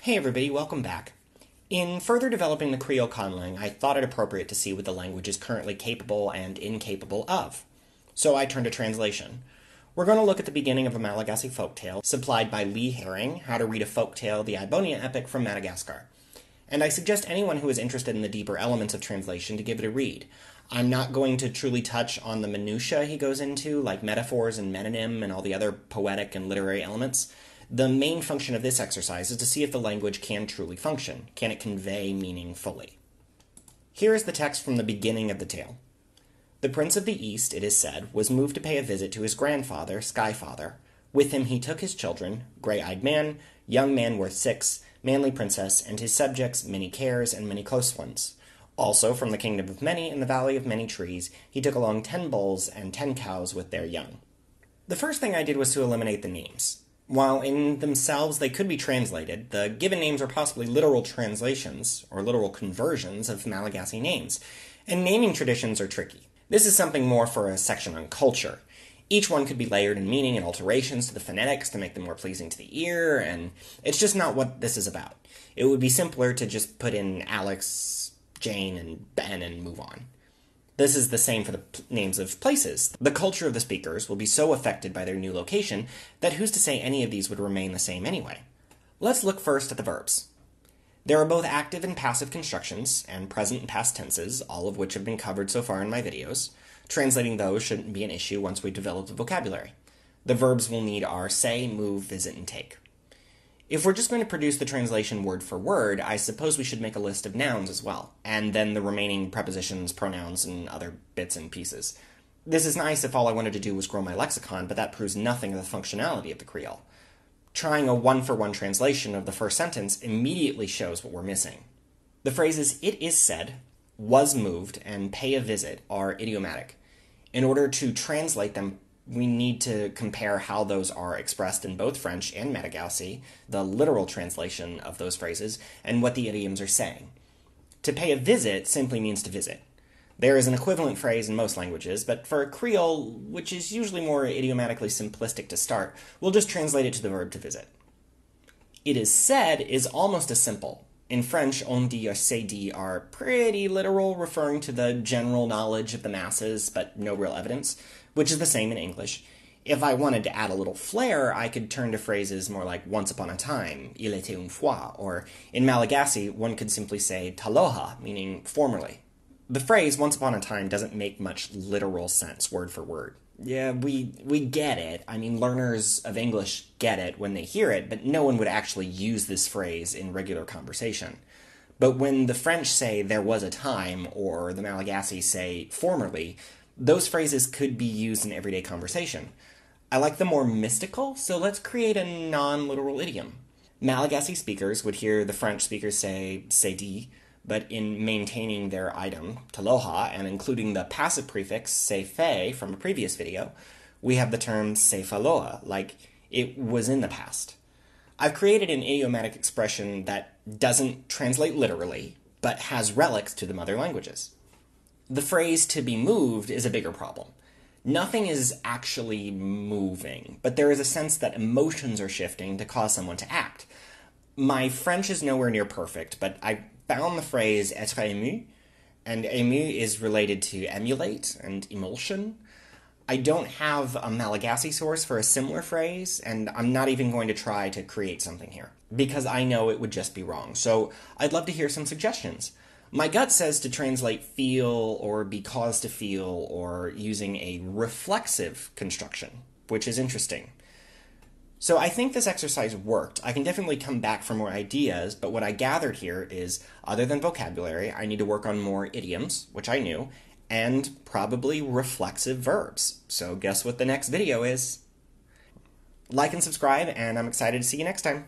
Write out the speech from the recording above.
Hey everybody, welcome back. In further developing the Creole conlang, I thought it appropriate to see what the language is currently capable and incapable of. So I turned to translation. We're going to look at the beginning of a Malagasy folktale, supplied by Haring, How to Read a Folktale, the Ibonia epic from Madagascar. And I suggest anyone who is interested in the deeper elements of translation to give it a read. I'm not going to truly touch on the minutiae he goes into, like metaphors and metonym and all the other poetic and literary elements. The main function of this exercise is to see if the language can truly function. Can it convey meaning fully? Here is the text from the beginning of the tale. The Prince of the East, it is said, was moved to pay a visit to his grandfather, Skyfather. With him he took his children, gray-eyed man, young man worth 6, manly princess, and his subjects, many cares and many close ones. Also, from the kingdom of many, in the valley of many trees, he took along 10 bulls and 10 cows with their young. The first thing I did was to eliminate the names. While in themselves they could be translated, the given names are possibly literal translations, or literal conversions of Malagasy names, and naming traditions are tricky. This is something more for a section on culture. Each one could be layered in meaning and alterations to the phonetics to make them more pleasing to the ear, and it's just not what this is about. It would be simpler to just put in Alex, Jane, and Ben and move on. This is the same for the names of places. The culture of the speakers will be so affected by their new location that who's to say any of these would remain the same anyway? Let's look first at the verbs. There are both active and passive constructions, and present and past tenses, all of which have been covered so far in my videos. Translating those shouldn't be an issue once we develop the vocabulary. The verbs we'll need are say, move, visit, and take. If we're just going to produce the translation word for word, I suppose we should make a list of nouns as well, and then the remaining prepositions, pronouns, and other bits and pieces. This is nice if all I wanted to do was grow my lexicon, but that proves nothing of the functionality of the Creole. Trying a one-for-one translation of the first sentence immediately shows what we're missing. The phrases "it is said," "was moved," and "pay a visit" are idiomatic. In order to translate them, we need to compare how those are expressed in both French and Madagasy, the literal translation of those phrases, and what the idioms are saying. To pay a visit simply means to visit. There is an equivalent phrase in most languages, but for Creole, which is usually more idiomatically simplistic to start, we'll just translate it to the verb to visit. It is said is almost as simple. In French, on dit or c'est dit are pretty literal, referring to the general knowledge of the masses, but no real evidence, which is the same in English. If I wanted to add a little flair, I could turn to phrases more like once upon a time, il était une fois, or in Malagasy, one could simply say taloha, meaning formerly. The phrase once upon a time doesn't make much literal sense, word for word. Yeah, we get it. I mean, learners of English get it when they hear it, but no one would actually use this phrase in regular conversation. But when the French say there was a time, or the Malagasy say formerly, those phrases could be used in everyday conversation. I like the more mystical, so let's create a non-literal idiom. Malagasy speakers would hear the French speakers say c'est dit, but in maintaining their item, taloha, and including the passive prefix c'est fait from a previous video, we have the term c'est faloa, like it was in the past. I've created an idiomatic expression that doesn't translate literally, but has relics to the mother languages. The phrase to be moved is a bigger problem. Nothing is actually moving, but there is a sense that emotions are shifting to cause someone to act. My French is nowhere near perfect, but I found the phrase être ému, and ému is related to emulate and emulsion. I don't have a Malagasy source for a similar phrase, and I'm not even going to try to create something here, because I know it would just be wrong, so I'd love to hear some suggestions. My gut says to translate feel or be caused to feel or using a reflexive construction, which is interesting. So I think this exercise worked. I can definitely come back for more ideas, but what I gathered here is, other than vocabulary, I need to work on more idioms, which I knew, and probably reflexive verbs. So guess what the next video is? Like and subscribe, and I'm excited to see you next time.